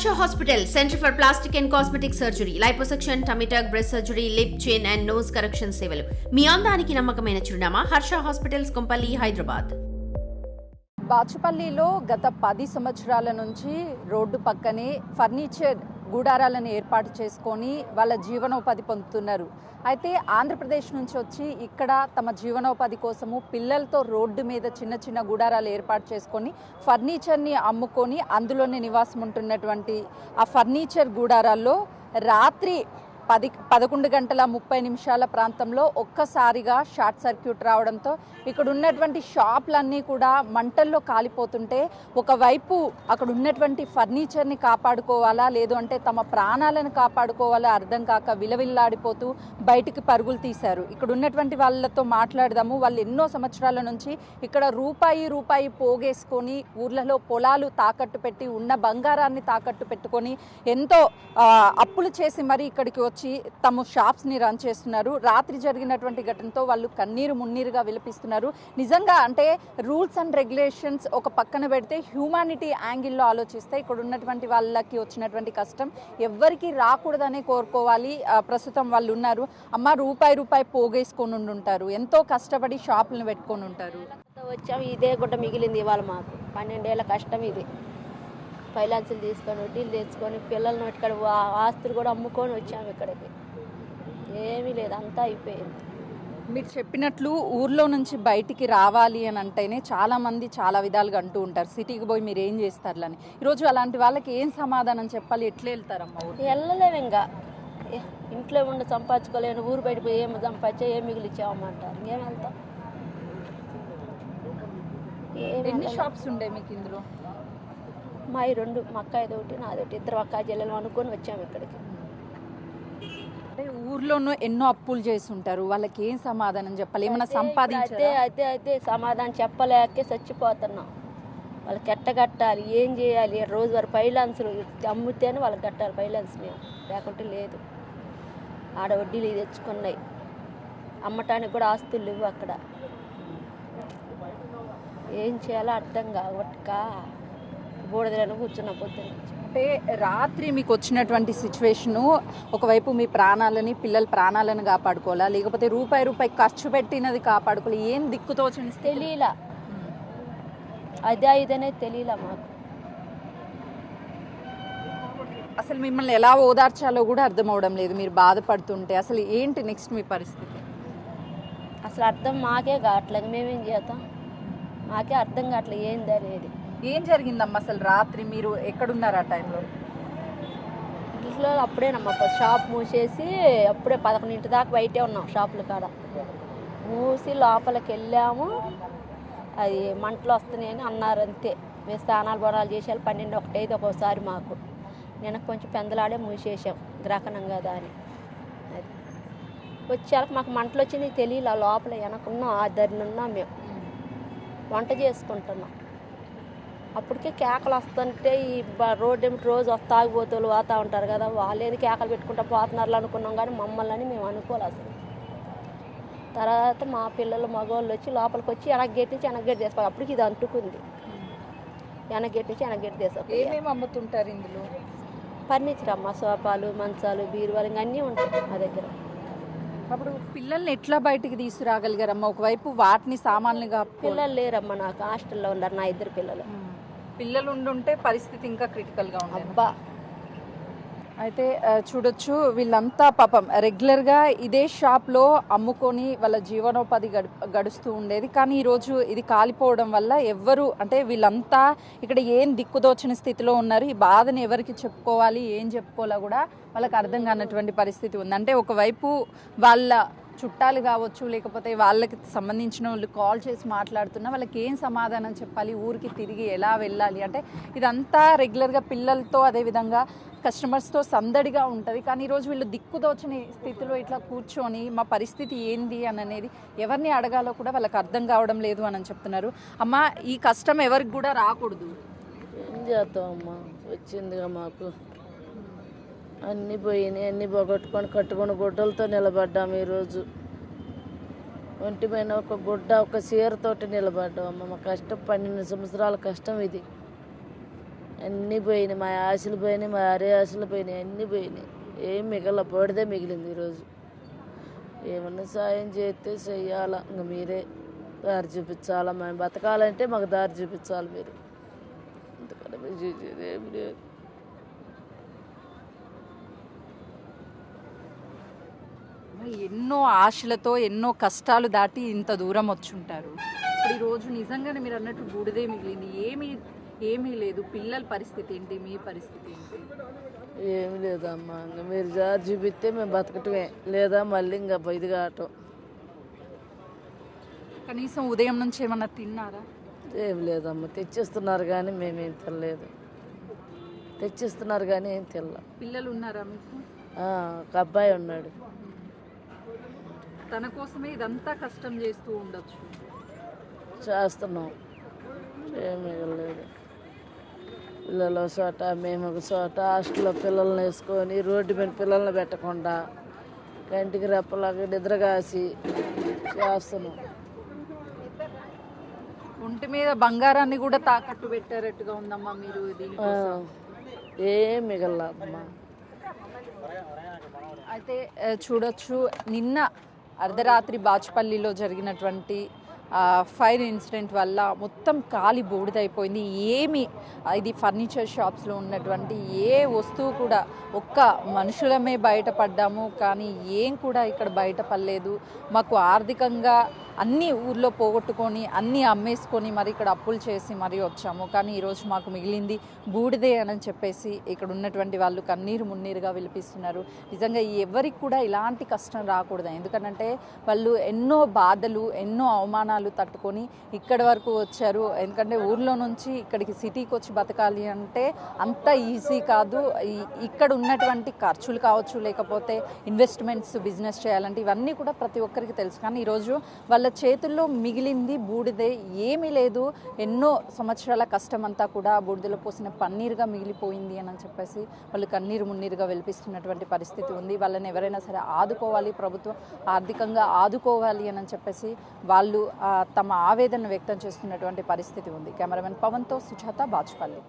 Harsha Hospital, Center for Plastic and Cosmetic Surgery, Liposuction, Tummy tuck, breast surgery, lip, chin and nose correction సేవలు. మీ అందానికి నమ్మకమైన చిరునామా Harsha hospitals Kompally, Hyderabad. బాచుపల్లిలో గత 10 సంవత్సరాల నుంచి రోడ్డు పక్కనే ఫర్నిచర్ గూడారాలను ఏర్పాటు చేసుకొని వాళ్ళ జీవనోపాధి పొందుతున్నారు. అయితే ఆంధ్రప్రదేశ్ నుంచి వచ్చి ఇక్కడ తమ జీవనోపాధి కోసము పిల్లలతో రోడ్డు మీద చిన్న చిన్న గూడారాలు ఏర్పాటు చేసుకొని ఫర్నిచర్ని అమ్ముకొని అందులోనే నివాసం ఉంటున్నటువంటి ఆ ఫర్నిచర్ గూడారాల్లో రాత్రి 11 గంటల 30 నిమిషాల ప్రాంతంలో ఒక్కసారిగా షార్ట్ సర్క్యూట్ రావడంతో ఇక్కడ ఉన్నటువంటి షాపులన్నీ కూడా మంటల్లో కాలిపోతుంటే ఒకవైపు అక్కడ ఉన్నటువంటి ఫర్నిచర్ని కాపాడుకోవాలా లేదు అంటే తమ ప్రాణాలను కాపాడుకోవాలా అర్థం కాక విలవిల్లాడిపోతూ బయటికి పరుగులు తీశారు. ఇక్కడ ఉన్నటువంటి వాళ్ళతో మాట్లాడదాము. వాళ్ళు ఎన్నో సంవత్సరాల నుంచి ఇక్కడ రూపాయి పోగేసుకొని ఊర్లలో పొలాలు తాకట్టు పెట్టి ఉన్న బంగారాన్ని తాకట్టు పెట్టుకొని ఎంతో అప్పులు చేసి మరి ఇక్కడికి వచ్చి తమ షాప్స్ని రన్ చేస్తున్నారు. రాత్రి జరిగినటువంటి ఘటనతో వాళ్ళు కన్నీరు మున్నీరుగా విలపిస్తున్నారు. నిజంగా అంటే రూల్స్ అండ్ రెగ్యులేషన్స్ ఒక పక్కన పెడితే హ్యూమానిటీ యాంగిల్లో ఆలోచిస్తే ఇక్కడ ఉన్నటువంటి వాళ్ళకి వచ్చినటువంటి కష్టం ఎవ్వరికి రాకూడదనే కోరుకోవాలి. ప్రస్తుతం వాళ్ళు ఉన్నారు. అమ్మ రూపాయి పోగేసుకొని ఉంటారు, ఎంతో కష్టపడి షాపులను పెట్టుకొని ఉంటారు. వచ్చాము, ఇదే గుడ్డ మిగిలింది ఇవాళ మాకు 12 ఏళ్ళ కష్టం ఇది. ఫైనాన్సులు తీసుకొని వడ్డీలు తెచ్చుకొని పిల్లల్ని ఇక్కడ ఆస్తులు కూడా అమ్ముకొని వచ్చాము. ఇక్కడికి ఏమీ లేదు, అంతా అయిపోయింది. మీరు చెప్పినట్లు ఊర్లో నుంచి బయటికి రావాలి అని అంటేనే చాలామంది చాలా విధాలుగా అంటూ ఉంటారు, సిటీకి పోయి మీరు ఏం చేస్తారు అని. ఈరోజు అలాంటి వాళ్ళకి ఏం సమాధానం చెప్పాలి, ఎట్లా వెళ్తారమ్మా? వెళ్ళలేము, ఇంకా ఇంట్లో ఉండి సంపాదించుకోలేను, ఊరు బయట పోయి ఏమి సంపాదించా ఏం మిగిలిచ్చామంటారు, ఇంకేం వెళ్తాం. ఎన్ని షాప్స్ ఉండే మీకు ఇందులో? మా 2, మా అక్కాయిది ఒకటి నాది ఒకటి, 2 అక్కా చెల్లెలు అనుకొని వచ్చాము ఇక్కడికి. అంటే ఊర్లోనూ ఎన్నో అప్పులు చేసి ఉంటారు, వాళ్ళకి ఏం సమాధానం చెప్పాలి? ఏమైనా సంపాదించారు? అదే సమాధానం చెప్పలేకే చచ్చిపోతున్నాం. వాళ్ళకి ఎట్టగట్టాలి, ఏం చేయాలి? రోజువారి ఫైనాన్సులు అమ్ముతేనే వాళ్ళకి కట్టాలి ఫైనాన్స్, మేము లేకుంటే లేదు. ఆడ వడ్డీలు తెచ్చుకున్నాయి, అమ్మటానికి కూడా ఆస్తులు లేవు అక్కడ. ఏం చేయాలో అర్థం కావట్క బోడదలను కూర్చున్న పొద్దున్న. అంటే రాత్రి మీకు వచ్చినటువంటి సిచ్యువేషను ఒకవైపు మీ ప్రాణాలని పిల్లల ప్రాణాలను కాపాడుకోవాలా లేకపోతే రూపాయి ఖర్చు పెట్టినది కాపాడుకోవాలి, ఏం దిక్కుతోచని తెలియలా. అదే ఇదనే తెలియలా మాకు. అసలు మిమ్మల్ని ఎలా ఓదార్చాలో కూడా అర్థం అవడం లేదు. మీరు బాధపడుతుంటే అసలు ఏంటి నెక్స్ట్ మీ పరిస్థితి? అసలు అర్థం మాకే కావట్లేదు, మేమేం చేద్దాం, మాకే అర్థం కావట్లేదు ఏంది అనేది. ఏం జరిగిందమ్మా అసలు రాత్రి? మీరు ఎక్కడున్నారు ఆ టైంలో? ఇంట్లో అప్పుడేనమ్మా షాప్ మూసేసి అప్పుడే 11 దాకా బయటే ఉన్నాం షాపుల కాడ. మూసి లోపలికి వెళ్ళాము, అది మంటలు వస్తున్నాయని అన్నారు, అంతే. మేము స్నానాలు బొరాలు చేసేయాలి 12, 1 అయితే ఒక్కోసారి మాకు. నేను కొంచెం పెందలాడే మూసేసాం గ్రహణం కదా అని. అది వచ్చేళ్ళకి మాకు మంటలు వచ్చింది తెలియలే. లోపల వెనకున్నాం, ఆ దరినున్నాం, మేము వంట చేసుకుంటున్నాం. అప్పటికే కేకలు వస్తుంటే ఈ రోడ్డు ఏమిటి రోజు తాగిపోతూ పోతూ ఉంటారు కదా, వాళ్ళేది కేకలు పెట్టుకుంటూ పోతున్నారు అనుకున్నాం, కానీ మమ్మల్ని అని మేము అనుకోవాలి అసలు. తర్వాత మా పిల్లలు మగవాళ్ళు వచ్చి లోపలికి వచ్చి వెనక్గేట్ నుంచి వెనక్గేట్ చేసుకోవాలి. అప్పటికి ఇది అంటుకుంది, వెనక్గేట్ నుంచి వెనక్గేట్ చేసుకోవాలి. ఏమేమి అమ్ముతుంటారు ఇందులో? ఫర్నిచర్ అమ్మ, సోఫాలు, మంచాలు, బీరువాలు ఇంకా అన్నీ ఉంటాయి మా దగ్గర. అప్పుడు పిల్లల్ని ఎట్లా బయటికి తీసుకురాగలిగారమ్మా? ఒకవైపు వాటిని సామాన్లుగా. పిల్లలు లేరమ్మా నాకు, హాస్టల్లో ఉన్నారు నా 2 పిల్లలు. పిల్లలు ఉండుంటే పరిస్థితి ఇంకా క్రిటికల్గా ఉంది. అబ్బా అయితే చూడొచ్చు, వీళ్ళంతా పాపం రెగ్యులర్గా ఇదే షాప్లో అమ్ముకొని వాళ్ళ జీవనోపాధి గడుస్తూ ఉండేది. కానీ ఈరోజు ఇది కాలిపోవడం వల్ల ఎవ్వరు అంటే వీళ్ళంతా ఇక్కడ ఏం దిక్కుదోచని స్థితిలో ఉన్నారు. ఈ బాధని ఎవరికి చెప్పుకోవాలి, ఏం చెప్పుకోవాలో కూడా వాళ్ళకి అర్థం కానటువంటి పరిస్థితి ఉంది. అంటే ఒకవైపు వాళ్ళ చుట్టాలు కావచ్చు లేకపోతే వాళ్ళకి సంబంధించిన వాళ్ళు కాల్ చేసి మాట్లాడుతున్నా వాళ్ళకి ఏం సమాధానం చెప్పాలి, ఊరికి తిరిగి ఎలా వెళ్ళాలి? అంటే ఇదంతా రెగ్యులర్గా పిల్లలతో అదేవిధంగా కస్టమర్స్తో సందడిగా ఉంటుంది. కానీ ఈరోజు వీళ్ళు దిక్కుదోచని స్థితిలో ఇట్లా కూర్చొని మా పరిస్థితి ఏంది అని అనేది ఎవరిని అడగాలో కూడా వాళ్ళకి అర్థం కావడం లేదు అని చెప్తున్నారు. అమ్మ ఈ కష్టం ఎవరికి కూడా రాకూడదు. ఏం చేద్దాం అమ్మా, వచ్చిందిగా మాకు. అన్నీ పోయినాయి, అన్నీ పోగొట్టుకొని కట్టుకుని గుడ్డలతో నిలబడ్డాము. ఈరోజు ఒంటి పైన ఒక గుడ్డ ఒక చీరతోటి నిలబడ్డాం అమ్మ. మా కష్టం 12 సంవత్సరాల కష్టం ఇది. అన్నీ పోయినాయి, మా ఆశలు పోయినాయి, మా అరే ఆశలు పోయినాయి, అన్నీ పోయినాయి. ఏం మిగల పోడిదే మిగిలింది ఈరోజు. ఏమన్నా సాయం చేస్తే చెయ్యాలా, ఇంక మీరే దారి చూపించాలా. మేము బతకాలంటే మాకు దారి చూపించాలి మీరు. అంతకన్నా మీరు చేసేది ఏమి లేదు. ఎన్నో ఆశలతో ఎన్నో కష్టాలు దాటి ఇంత దూరం వచ్చుంటారు. ఇప్పుడు ఈరోజు నిజంగానే మీరు అన్నట్టు బూడిదే మిగిలింది, ఏమీ లేదు. పిల్లల పరిస్థితి ఏంటి, మీ పరిస్థితి ఏంటి? ఏమి లేదమ్మా, ఇంకా మీరు దారి చూపిస్తే మేము బతకటమే, లేదా మళ్ళీ ఇంకా ఇది కావటం. కనీసం ఉదయం నుంచి ఏమన్నా తిన్నారా? ఏమి లేదమ్మా, తెచ్చిస్తున్నారు కానీ మేమేం తినలేదు. తెచ్చిస్తున్నారు కానీ ఏం తినల. పిల్లలు ఉన్నారా మీకు? ఒక అబ్బాయి ఉన్నాడు. తన కోసమే ఇదంతా కష్టం చేస్తూ ఉండొచ్చు. చేస్తున్నాం, ఏమి మిగలేదు. పిల్లలు ఒక చోట, మేము ఒక చోట, హాస్టల్లో పిల్లల్ని వేసుకొని రోడ్డు మీద పిల్లల్ని పెట్టకుండా కంటికి రెప్పలాగా నిద్ర కాసి చేస్తున్నాం. ఒంటి మీద బంగారాన్ని కూడా తాకట్టు పెట్టారట్టుగా ఉందమ్మా మీరు దీనికోసం. ఏం మిగలమ్మా. అయితే చూడొచ్చు, నిన్న అర్ధరాత్రి బాచుపల్లిలో జరిగినటువంటి ఫైర్ ఇన్సిడెంట్ వల్ల మొత్తం కాలి బూడిదైపోయింది. ఇది ఫర్నిచర్ షాప్స్లో ఉన్నటువంటి ఏ వస్తువు కూడా, ఒక్క మనుషులమే బయటపడ్డాము కానీ ఏం కూడా ఇక్కడ బయటపడలేదు. మాకు ఆర్థికంగా అన్నీ ఊర్లో పోగొట్టుకొని అన్నీ అమ్మేసుకొని మరి ఇక్కడ అప్పులు చేసి మరీ వచ్చాము. కానీ ఈరోజు మాకు మిగిలింది బూడిదే అని చెప్పేసి ఇక్కడ ఉన్నటువంటి వాళ్ళు కన్నీరు మున్నీరుగా విలిపిస్తున్నారు. నిజంగా ఎవరికి కూడా ఇలాంటి కష్టం రాకూడదు. ఎందుకంటే వాళ్ళు ఎన్నో బాధలు, ఎన్నో అవమానాలు తట్టుకొని ఇక్కడి వరకు వచ్చారు. ఎందుకంటే ఊర్లో నుంచి ఇక్కడికి సిటీకి వచ్చి బతకాలి అంటే అంత ఈజీ కాదు. ఇక్కడ ఉన్నటువంటి ఖర్చులు కావచ్చు, లేకపోతే ఇన్వెస్ట్మెంట్స్, బిజినెస్ చేయాలంటే ఇవన్నీ కూడా ప్రతి ఒక్కరికి తెలుసు. కానీ ఈరోజు వాళ్ళ చేతుల్లో మిగిలింది బూడిదే, ఏమీ లేదు. ఎన్నో సంవత్సరాల కష్టం అంతా కూడా బూడిదలో పోసిన పన్నీరుగా మిగిలిపోయింది అని చెప్పేసి వాళ్ళు కన్నీరు మున్నీరుగా వెలిపిస్తున్నటువంటి పరిస్థితి ఉంది. వాళ్ళని ఎవరైనా సరే ఆదుకోవాలి, ప్రభుత్వం ఆర్థికంగా ఆదుకోవాలి అని చెప్పేసి వాళ్ళు తమ ఆవేదన వ్యక్తం చేస్తున్నటువంటి పరిస్థితి ఉంది. కెమెరామెన్ పవన్తో సుజాత, బాచుపల్లి.